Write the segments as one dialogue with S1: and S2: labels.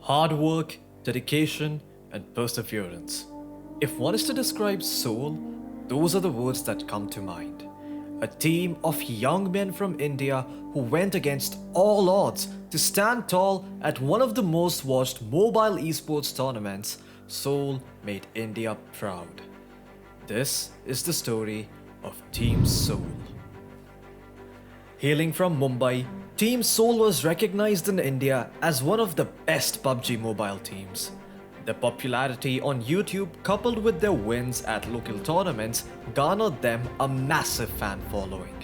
S1: Hard work, dedication, and perseverance. If one is to describe SouL, those are the words that come to mind. A team of young men from India who went against all odds to stand tall at one of the most watched mobile esports tournaments. SouL made India proud. This is the story of Team SouL. Hailing from Mumbai, Team SouL was recognized in India as one of the best PUBG Mobile teams. Their popularity on YouTube, coupled with their wins at local tournaments, garnered them a massive fan following.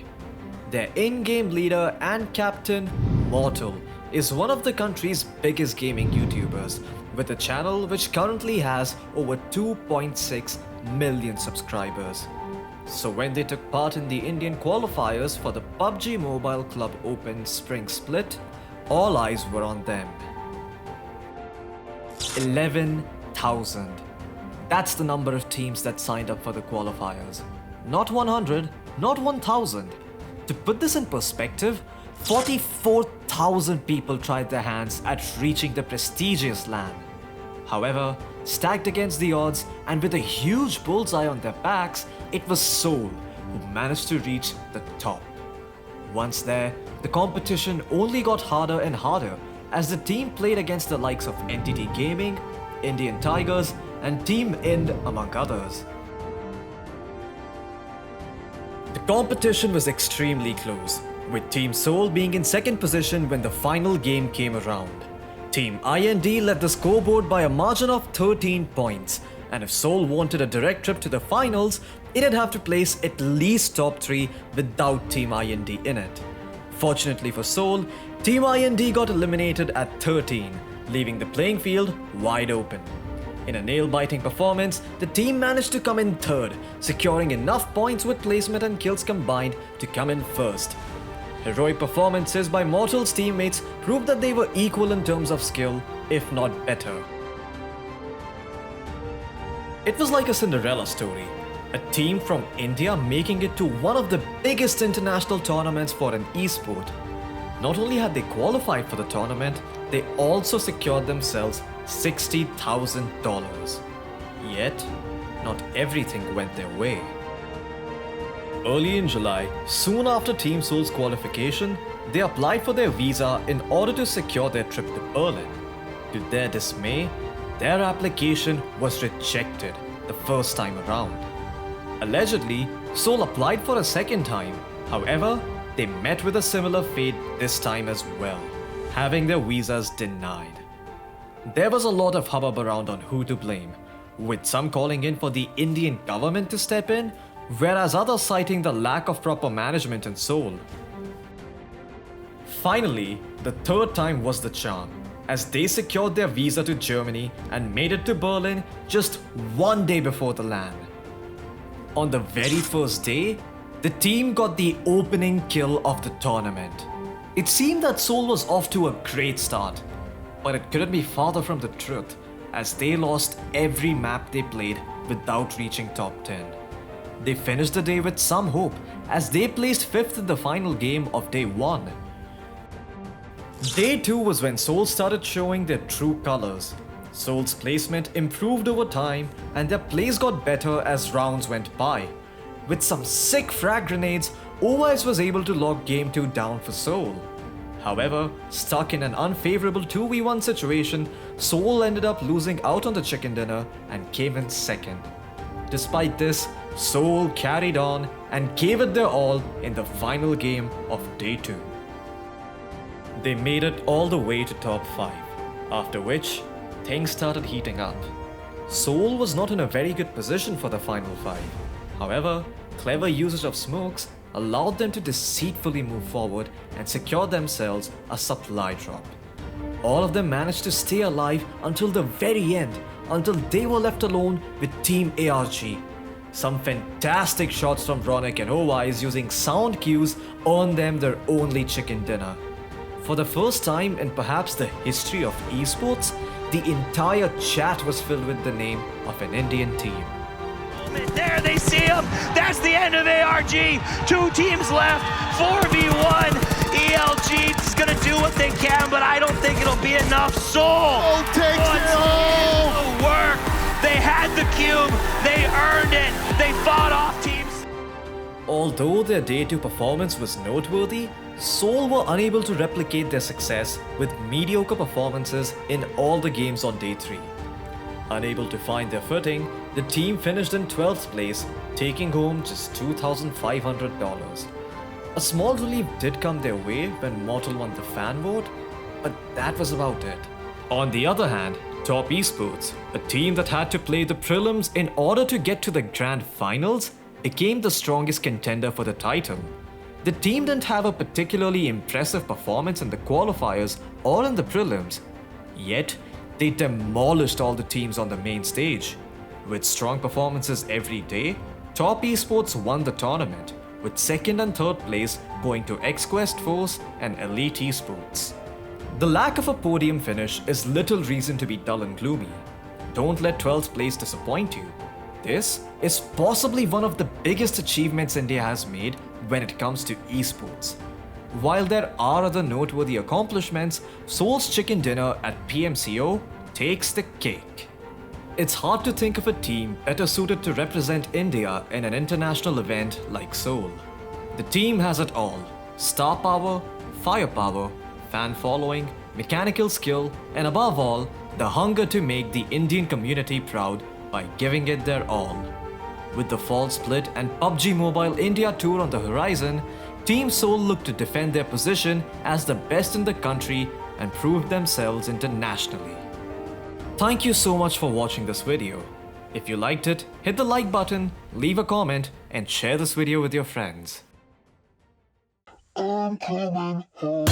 S1: Their in-game leader and captain, Mortal, is one of the country's biggest gaming YouTubers, with a channel which currently has over 2.6 million subscribers. So when they took part in the Indian qualifiers for the PUBG Mobile Club Open Spring Split, all eyes were on them. 11,000. That's the number of teams that signed up for the qualifiers. Not 100, not 1,000. To put this in perspective, 44,000 people tried their hands at reaching the prestigious LAN. However, stacked against the odds and with a huge bullseye on their backs, it was SouL who managed to reach the top. Once there, the competition only got harder and harder as the team played against the likes of NTT Gaming, Indian Tigers, and Team Ind, among others. The competition was extremely close, with Team SouL being in second position when the final game came around. Team IND led the scoreboard by a margin of 13 points, and if SouL wanted a direct trip to the finals, it'd have to place at least top 3 without Team IND in it. Fortunately for SouL, Team IND got eliminated at 13, leaving the playing field wide open. In a nail-biting performance, the team managed to come in third, securing enough points with placement and kills combined to come in first. Heroic performances by Mortal's teammates proved that they were equal in terms of skill, if not better. It was like a Cinderella story. A team from India making it to one of the biggest international tournaments for an esport. Not only had they qualified for the tournament, they also secured themselves $60,000. Yet, not everything went their way. Early in July, soon after Team SouL's qualification, they applied for their visa in order to secure their trip to Berlin. To their dismay, their application was rejected the first time around. Allegedly, SouL applied for a second time. However, they met with a similar fate this time as well, having their visas denied. There was a lot of hubbub around on who to blame, with some calling in for the Indian government to step in, whereas others citing the lack of proper management in SouL. Finally, the third time was the charm, as they secured their visa to Germany and made it to Berlin just one day before the LAN. On the very first day, the team got the opening kill of the tournament. It seemed that SouL was off to a great start, but it couldn't be farther from the truth, as they lost every map they played without reaching top 10. They finished the day with some hope, as they placed 5th in the final game of day 1. Day 2 was when SouL started showing their true colors. SouL's placement improved over time, and their plays got better as rounds went by. With some sick frag grenades, Owais was able to lock game 2 down for SouL. However, stuck in an unfavorable 2v1 situation, SouL ended up losing out on the chicken dinner and came in second. Despite this, SouL carried on and gave it their all in the final game of day 2. They made it all the way to top 5, after which things started heating up. SouL was not in a very good position for the final 5. However, clever usage of smokes allowed them to deceitfully move forward and secure themselves a supply drop. All of them managed to stay alive until the very end, until they were left alone with Team ARG. Some fantastic shots from Ronak and Owais using sound cues earned them their only chicken dinner. For the first time in perhaps the history of esports, the entire chat was filled with the name of an Indian team.
S2: There they see him. That's the end of ARG. 2 teams left. 4v1. ELG is gonna do what they can, but I don't think it'll be enough. SouL
S3: takes it home!
S2: Work. They had the cube. They earned it. They fought off teams.
S1: Although their Day 2 performance was noteworthy, SouL were unable to replicate their success with mediocre performances in all the games on Day 3. Unable to find their footing, the team finished in 12th place, taking home just $2,500. A small relief did come their way when Mortal won the fan vote, but that was about it. On the other hand, Top Esports, a team that had to play the prelims in order to get to the grand finals, became the strongest contender for the title. The team didn't have a particularly impressive performance in the qualifiers or in the prelims, yet they demolished all the teams on the main stage. With strong performances every day, Top Esports won the tournament, with 2nd and 3rd place going to XQuest Force and Elite Esports. The lack of a podium finish is little reason to be dull and gloomy. Don't let 12th place disappoint you. This is possibly one of the biggest achievements India has made when it comes to esports. While there are other noteworthy accomplishments, SouL's chicken dinner at PMCO takes the cake. It's hard to think of a team better suited to represent India in an international event like SouL. The team has it all: star power, firepower, fan following, mechanical skill, and above all, the hunger to make the Indian community proud by giving it their all. With the fall split and PUBG Mobile India tour on the horizon, Team SouL look to defend their position as the best in the country and prove themselves internationally. Thank you so much for watching this video. If you liked it, hit the like button, leave a comment, and share this video with your friends.
S3: I'm coming home.